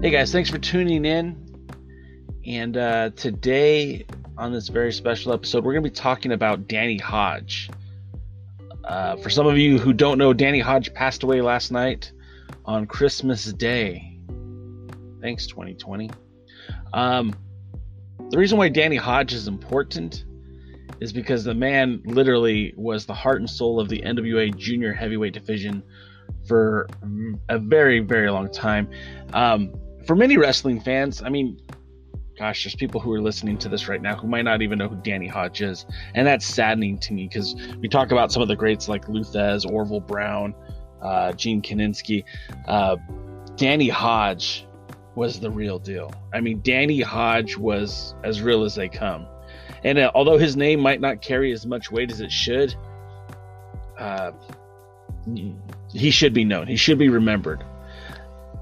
Hey guys, thanks for tuning in. And today, on this very special episode, we're going to be talking about Danny Hodge. For some of you who don't know, Danny Hodge passed away last night on Christmas Day. Thanks, 2020. The reason why Danny Hodge is important is because the man literally was the heart and soul of the NWA Junior Heavyweight Division for a very, very long time. For many wrestling fans, I mean, gosh, there's people who are listening to this right now who might not even know who Danny Hodge is. And that's saddening to me because we talk about some of the greats like Luthez, Orville Brown, Gene Kaninsky. Danny Hodge was the real deal. I mean, Danny Hodge was as real as they come. And although his name might not carry as much weight as it should, he should be known. He should be remembered.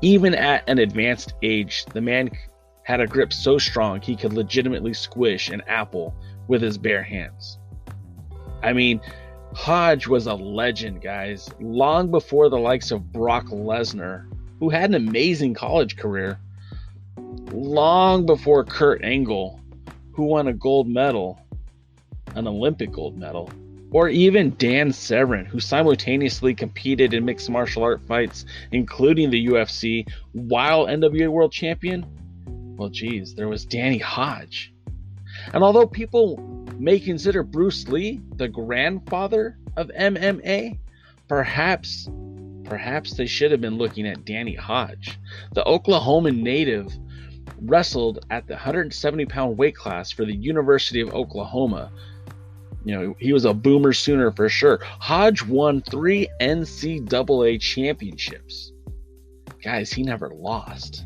Even at an advanced age, the man had a grip so strong he could legitimately squish an apple with his bare hands. I mean, Hodge was a legend, guys. Long before the likes of Brock Lesnar, who had an amazing college career. Long before Kurt Angle, who won a gold medal, an Olympic gold medal. Or even Dan Severn, who simultaneously competed in mixed martial art fights, including the UFC, while NWA World Champion. Well, geez, there was Danny Hodge. And although people may consider Bruce Lee the grandfather of MMA, perhaps they should have been looking at Danny Hodge. The Oklahoman native wrestled at the 170-pound weight class for the University of Oklahoma. You know, he was a boomer sooner for sure. Hodge won 3 NCAA championships. Guys, he never lost.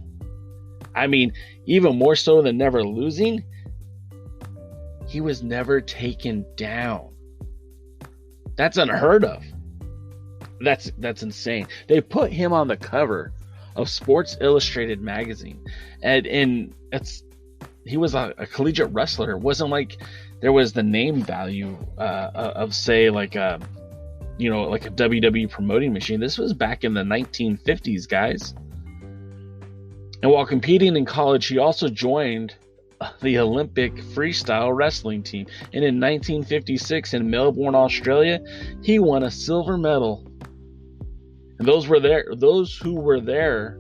I mean, even more so than never losing, he was never taken down. That's unheard of. That's insane. They put him on the cover of Sports Illustrated magazine, and he was a collegiate wrestler. It wasn't like there was the name value of, say, like a WWE promoting machine. This was back in the 1950s, guys. And while competing in college, he also joined the Olympic freestyle wrestling team. And in 1956 in Melbourne, Australia, he won a silver medal. And those who were there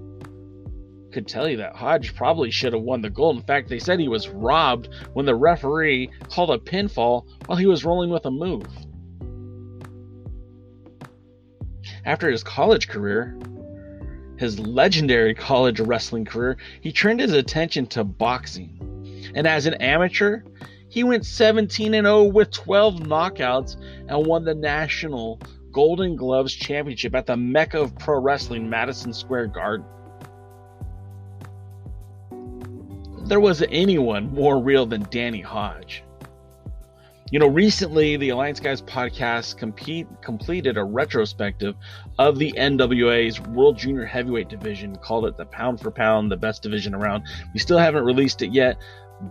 could tell you that Hodge probably should have won the gold. In fact, they said he was robbed when the referee called a pinfall while he was rolling with a move. After his college career, his legendary college wrestling career, he turned his attention to boxing. And as an amateur, he went 17-0 with 12 knockouts and won the National Golden Gloves Championship at the Mecca of Pro Wrestling, Madison Square Garden. There wasn't anyone more real than Danny Hodge. You know, recently the Alliance Guys podcast completed a retrospective of the NWA's World Junior Heavyweight Division, called it the pound for pound, the best division around. We still haven't released it yet,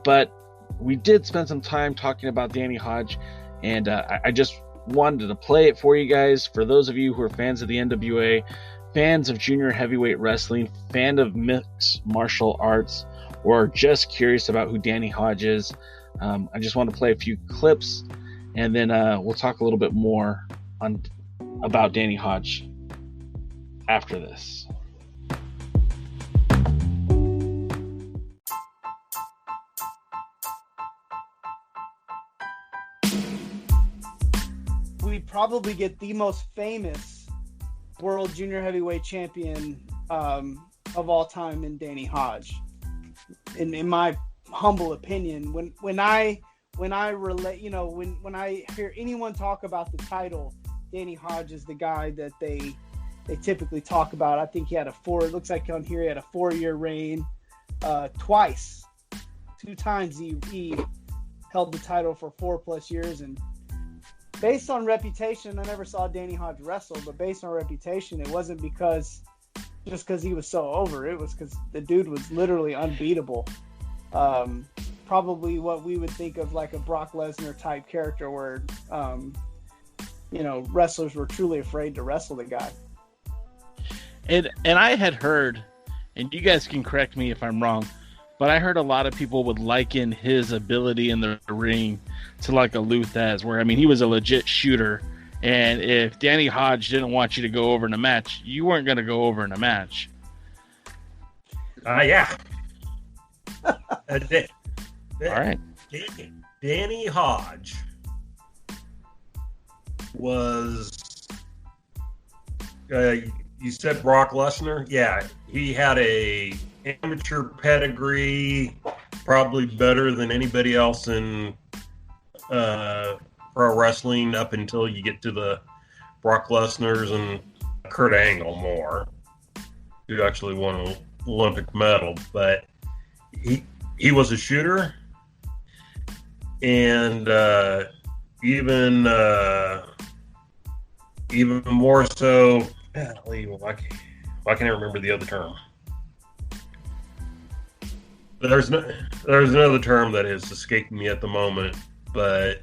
but we did spend some time talking about Danny Hodge, and I just wanted to play it for you guys. For those of you who are fans of the NWA, fans of junior heavyweight wrestling, fan of mixed martial arts, or just curious about who Danny Hodge is, I just want to play a few clips, and then we'll talk a little bit more about Danny Hodge after this. We probably get the most famous world junior heavyweight champion of all time in Danny Hodge. In my humble opinion, when I relate, you know, when I hear anyone talk about the title, Danny Hodge is the guy that they typically talk about. I think he had it looks like on here he had a 4-year reign, twice. 2 times he held the title for 4+ years, and based on reputation, I never saw Danny Hodge wrestle, but based on reputation, it wasn't because he was so over. It was because the dude was literally unbeatable. Probably what we would think of like a Brock Lesnar type character where, wrestlers were truly afraid to wrestle the guy. And I had heard and you guys can correct me if I'm wrong, but I heard a lot of people would liken his ability in the ring to like a Lou Thesz, where, I mean, he was a legit shooter. And if Danny Hodge didn't want you to go over in a match, you weren't going to go over in a match. Yeah. All right. Danny Hodge was, you said Brock Lesnar? Yeah, he had a amateur pedigree, probably better than anybody else in pro wrestling up until you get to the Brock Lesnar's and Kurt Angle more, who actually won an Olympic medal. But he was a shooter, and even more so. Why can't I remember the other term? There's another term that is escaping me at the moment, but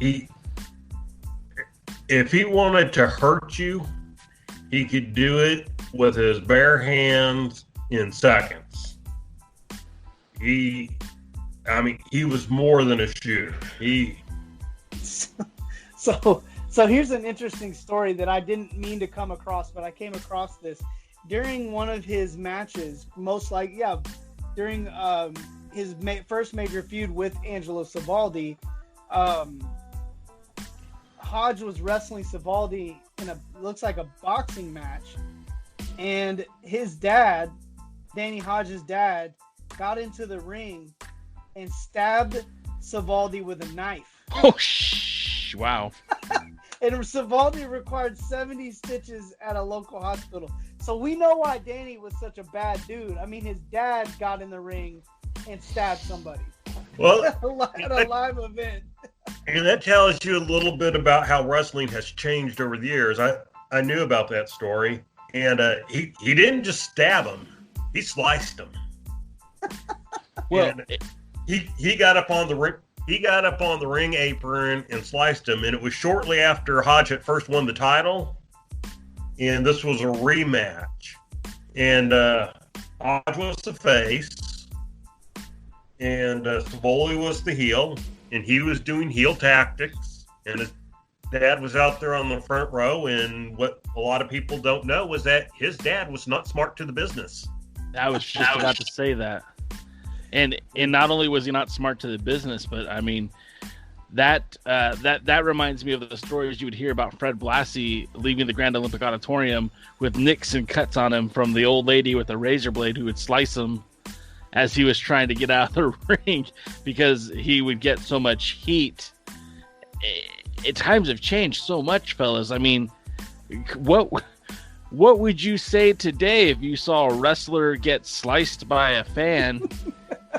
if he wanted to hurt you, he could do it with his bare hands in seconds. He was more than a shooter. So here's an interesting story that I didn't mean to come across, but I came across this during one of his matches. During his first major feud with Angelo Savaldi. Hodge was wrestling Savaldi in looks like a boxing match, and his dad, Danny Hodge's dad, got into the ring and stabbed Savaldi with a knife. Oh, wow. And Savaldi required 70 stitches at a local hospital. So we know why Danny was such a bad dude. I mean, his dad got in the ring and stabbed somebody. Well, at a live event. And that tells you a little bit about how wrestling has changed over the years. I knew about that story, and he didn't just stab him; he sliced him. Well, he got up on the ring. He got up on the ring apron and sliced him, and it was shortly after Hodge had first won the title, and this was a rematch. And Hodge was the face, and Savaldi was the heel, and he was doing heel tactics, and his dad was out there on the front row, and what a lot of people don't know was that his dad was not smart to the business. I was just about to say that. And not only was he not smart to the business, but I mean, that reminds me of the stories you would hear about Fred Blassie leaving the Grand Olympic Auditorium with nicks and cuts on him from the old lady with a razor blade who would slice him as he was trying to get out of the ring because he would get so much heat. Times have changed so much, fellas. I mean, what would you say today if you saw a wrestler get sliced by a fan?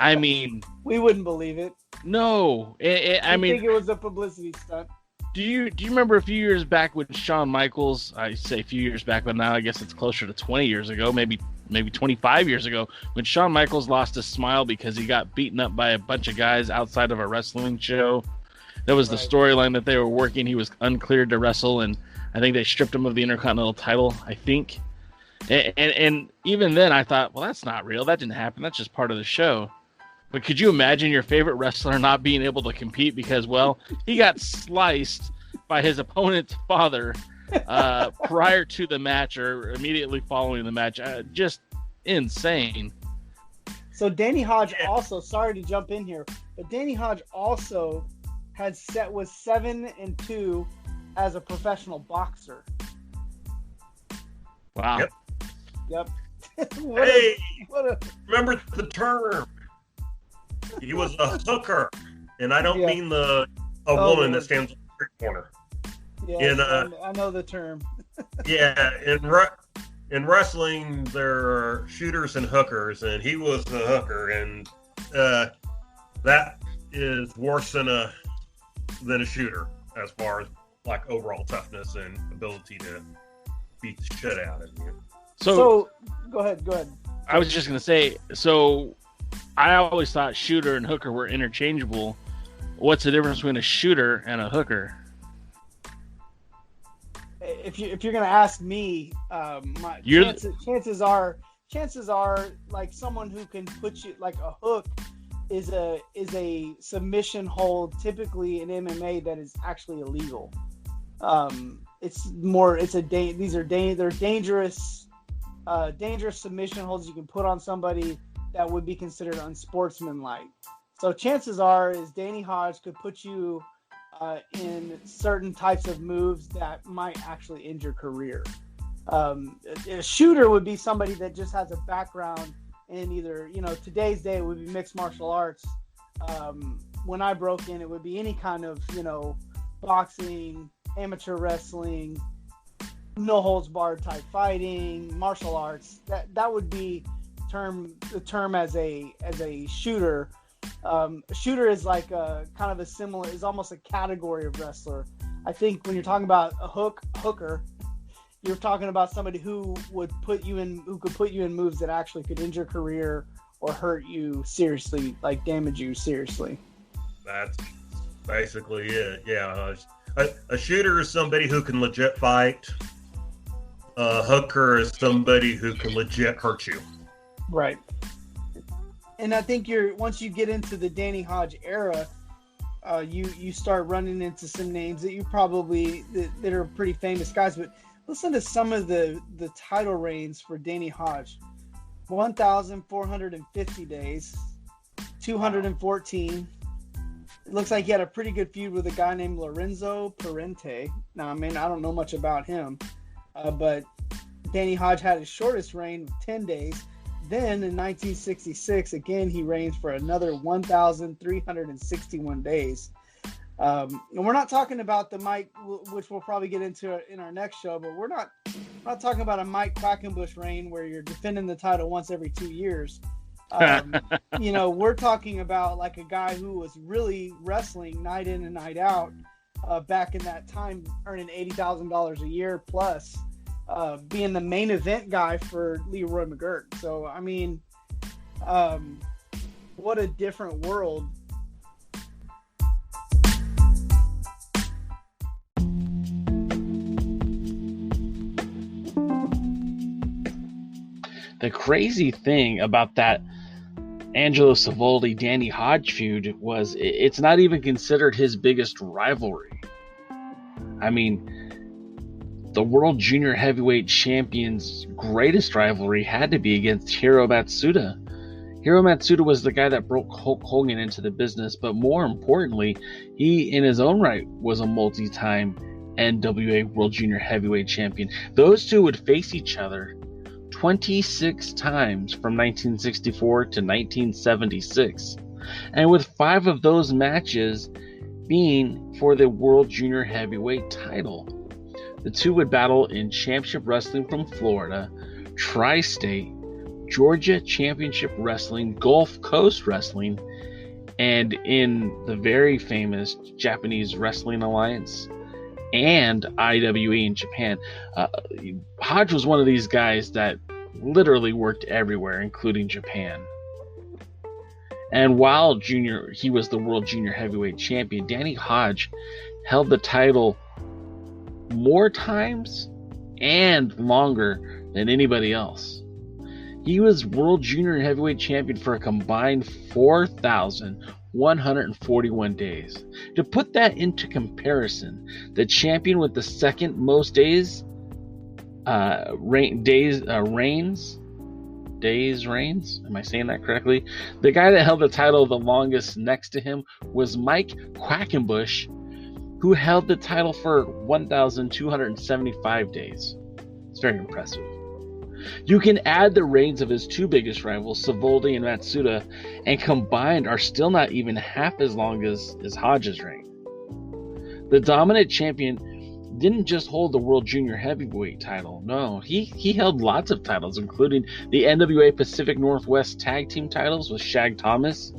I mean, we wouldn't believe it. No, I mean, think it was a publicity stunt. Do you remember a few years back when Shawn Michaels? I say a few years back, but now I guess it's closer to 20 years ago, maybe 25 years ago, when Shawn Michaels lost his smile because he got beaten up by a bunch of guys outside of a wrestling show. That was the storyline that they were working. He was uncleared to wrestle, and I think they stripped him of the Intercontinental title, I think. And even then, I thought, well, that's not real. That didn't happen. That's just part of the show. But could you imagine your favorite wrestler not being able to compete because, well, he got sliced by his opponent's father prior to the match or immediately following the match? Just insane. So Danny Hodge also, sorry to jump in here, but Danny Hodge also was 7-2 as a professional boxer. Wow. Yep. Remember the term. He was a hooker, and I don't mean a woman that stands on the street corner. Yeah, I know the term. Yeah, in wrestling, there are shooters and hookers, and he was a hooker, and that is worse than a shooter as far as like overall toughness and ability to beat the shit out of you. So go ahead. I was just gonna say, so I always thought shooter and hooker were interchangeable. What's the difference between a shooter and a hooker? If you're gonna ask me, chances are chances are, like, someone who can put you, like, a hook is a submission hold typically in MMA that is actually illegal. They're dangerous submission holds you can put on somebody that would be considered unsportsmanlike. So chances are is Danny Hodge could put you in certain types of moves that might actually end your career. A shooter would be somebody that just has a background in either, today's day it would be mixed martial arts. When I broke in, it would be any kind of, boxing, amateur wrestling, no holds barred type fighting, martial arts. That would be the term as a shooter. A shooter is like is almost a category of wrestler. I think when you're talking about a hooker, you're talking about somebody who could put you in moves that actually could end your career or hurt you seriously, like damage you seriously. That's basically it. Yeah. A shooter is somebody who can legit fight. A hooker is somebody who can legit hurt you. Right. And I think once you get into the Danny Hodge era, you start running into some names that you probably that are pretty famous guys. But listen to some of the title reigns for Danny Hodge: 1,450 days, 214. It looks like he had a pretty good feud with a guy named Lorenzo Parente. Now, I mean, I don't know much about him, but Danny Hodge had his shortest reign of 10 days. Then in 1966, again, he reigns for another 1,361 days. And we're not talking about the Mike, which we'll probably get into in our next show, but we're not talking about a Mike Quackenbush reign where you're defending the title once every 2 years. We're talking about like a guy who was really wrestling night in and night out back in that time, earning $80,000 a year plus. Being the main event guy for Leroy McGirt. So, I mean, what a different world. The crazy thing about that Angelo Savoldi Danny Hodge feud was it's not even considered his biggest rivalry. I mean, the World Junior Heavyweight Champion's greatest rivalry had to be against Hiro Matsuda. Hiro Matsuda was the guy that broke Hulk Hogan into the business, but more importantly, he in his own right was a multi-time NWA World Junior Heavyweight Champion. Those two would face each other 26 times from 1964 to 1976, and with 5 of those matches being for the World Junior Heavyweight title. The two would battle in Championship Wrestling from Florida, Tri-State, Georgia Championship Wrestling, Gulf Coast Wrestling, and in the very famous Japanese Wrestling Alliance and IWE in Japan. Hodge was one of these guys that literally worked everywhere, including Japan. And while he was the World Junior Heavyweight Champion, Danny Hodge held the title more times and longer than anybody else. He was World Junior Heavyweight Champion for a combined 4,141 days. To put that into comparison, the champion with the second most reigns. Am I saying that correctly? The guy that held the title the longest next to him was Mike Quackenbush, who held the title for 1,275 days. It's very impressive. You can add the reigns of his two biggest rivals, Savoldi and Matsuda, and combined are still not even half as long as Hodge's reign. The dominant champion didn't just hold the World Junior Heavyweight title. No, he held lots of titles, including the NWA Pacific Northwest Tag Team titles with Shag Thomas,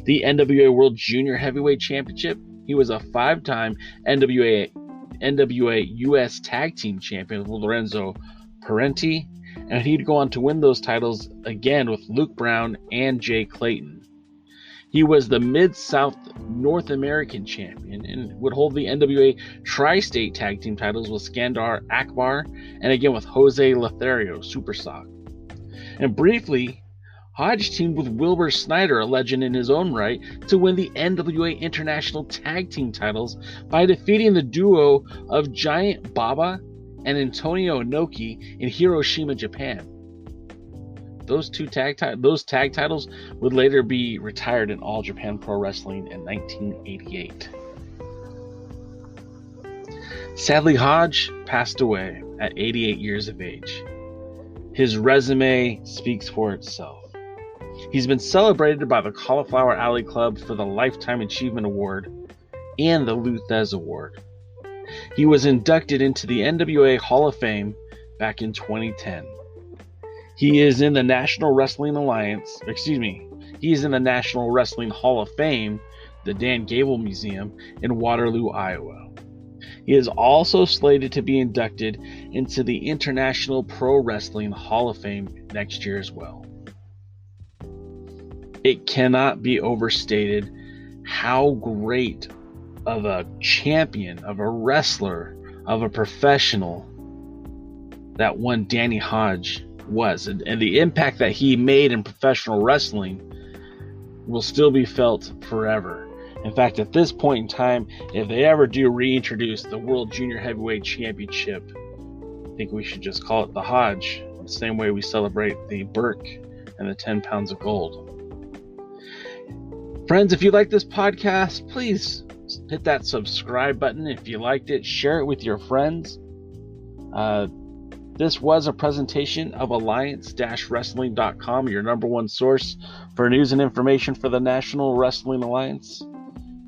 the NWA World Junior Heavyweight Championship. He was a 5-time NWA US Tag Team Champion with Lorenzo Parente, and he'd go on to win those titles again with Luke Brown and Jay Clayton. He was the Mid-South North American Champion and would hold the NWA Tri-State Tag Team titles with Skandar Akbar and again with Jose Lothario, Supersock. And briefly, Hodge teamed with Wilbur Snyder, a legend in his own right, to win the NWA International Tag Team titles by defeating the duo of Giant Baba and Antonio Inoki in Hiroshima, Japan. Those tag titles would later be retired in All Japan Pro Wrestling in 1988. Sadly, Hodge passed away at 88 years of age. His resume speaks for itself. He's been celebrated by the Cauliflower Alley Club for the Lifetime Achievement Award and the Lou Thez Award. He was inducted into the NWA Hall of Fame back in 2010. He is in the National Wrestling He is in the National Wrestling Hall of Fame, the Dan Gable Museum in Waterloo, Iowa. He is also slated to be inducted into the International Pro Wrestling Hall of Fame next year as well. It cannot be overstated how great of a champion, of a wrestler, of a professional that one Danny Hodge was. And the impact that he made in professional wrestling will still be felt forever. In fact, at this point in time, if they ever do reintroduce the World Junior Heavyweight Championship, I think we should just call it the Hodge, the same way we celebrate the Burke and the 10 pounds of gold. Friends, if you like this podcast, please hit that subscribe button. If you liked it, share it with your friends. This was a presentation of Alliance-Wrestling.com, your number one source for news and information for the National Wrestling Alliance.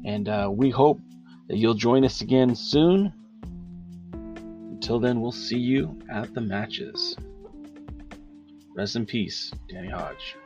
And we hope that you'll join us again soon. Until then, we'll see you at the matches. Rest in peace, Danny Hodge.